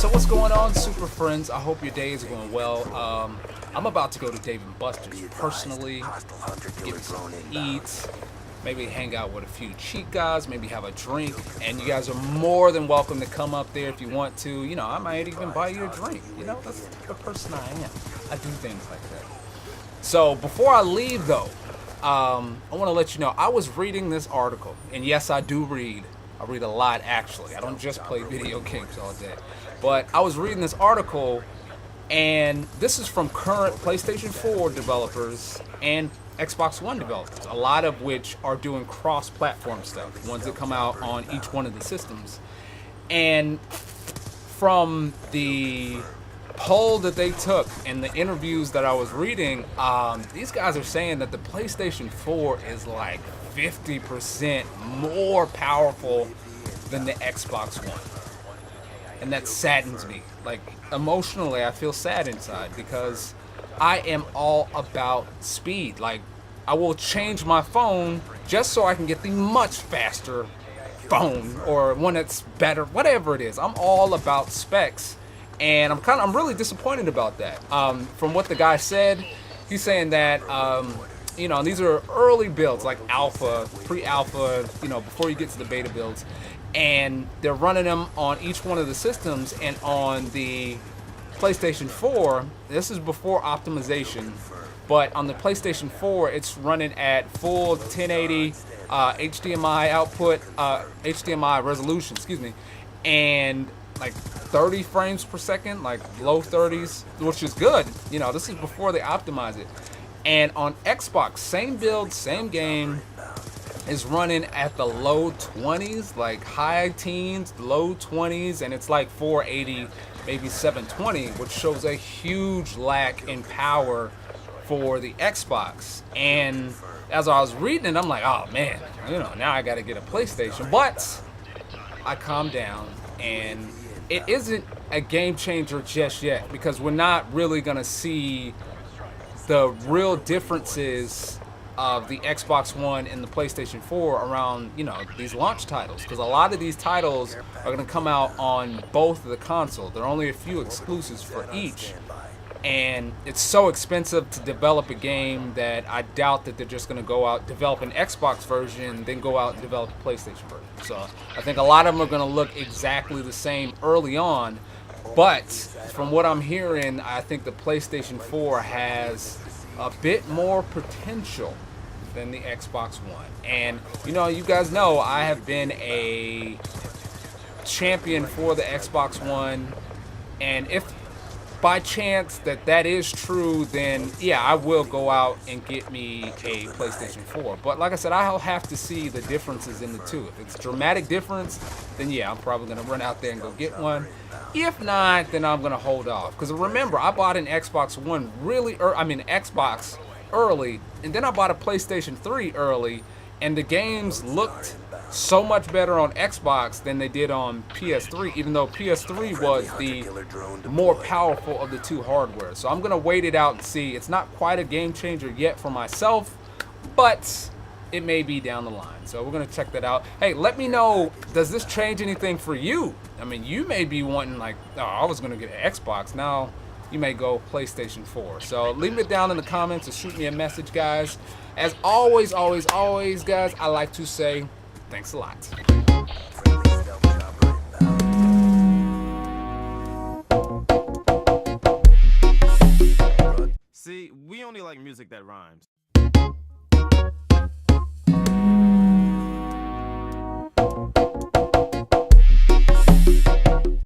So what's going on, super friends? I hope your day is going well. I'm about to go to Dave & Buster's personally, get me something to eat, maybe hang out with a few cheap guys, maybe have a drink, and you guys are more than welcome to come up there if you want to. You know, I might even buy you a drink. You know, that's the type of person I am. I do things like that. So before I leave though, I want to let you know, I was reading this article, and yes, I do read. I read a lot, actually. I don't just play video games all day. But I was reading this article, and this is from current PlayStation 4 developers and Xbox One developers, a lot of which are doing cross-platform stuff, ones that come out on each one of the systems. And from the poll that they took and the interviews that I was reading, these guys are saying that the PlayStation 4 is like 50% more powerful than the Xbox One. And that saddens me. Like, emotionally, I feel sad inside because I am all about speed. Like, I will change my phone just so I can get the much faster phone or one that's better, whatever it is. I'm all about specs, and I'm really disappointed about that. From what the guy said, he's saying that you know, these are early builds, like alpha, pre-alpha, you know, before you get to the beta builds, and they're running them on each one of the systems. And on the PlayStation 4, this is before optimization, but on the PlayStation 4, it's running at full 1080 HDMI output, HDMI resolution, excuse me, and like 30 frames per second, like low 30s, which is good. You know, this is before they optimize it. And on Xbox, same build, same game, is running at the low 20s, like high teens, low 20s, and it's like 480, maybe 720, which shows a huge lack in power for the Xbox. And as I was reading it, I'm like, oh man, you know, now I gotta get a PlayStation. But I calmed down, and it isn't a game changer just yet, because we're not really gonna see the real differences of the Xbox One and the PlayStation 4 around, you know, these launch titles, because a lot of these titles are going to come out on both of the console. There are only a few exclusives for each, and it's so expensive to develop a game that I doubt that they're just going to go out, develop an Xbox version, then go out and develop a PlayStation version. So I think a lot of them are going to look exactly the same early on. But from what I'm hearing, I think the PlayStation 4 has a bit more potential than the Xbox One. And, you know, you guys know I have been a champion for the Xbox One. And if by chance that is true, then yeah, I will go out and get me a PlayStation 4. But like I said, I'll have to see the differences in the two. If it's a dramatic difference, then yeah, I'm probably going to run out there and go get one. If not, then I'm going to hold off. Because remember, I bought an Xbox One Xbox early, and then I bought a PlayStation 3 early, and the games looked so much better on Xbox than they did on PS3, even though PS3 was the more powerful of the two hardware. So I'm going to wait it out and see. It's not quite a game changer yet for myself, but it may be down the line. So we're going to check that out. Hey, let me know, does this change anything for you? I mean, you may be wanting, like, oh, I was going to get an Xbox. Now you may go PlayStation 4. So leave it down in the comments or shoot me a message, guys. As always, guys, I like to say thanks a lot. See, we only like music that rhymes.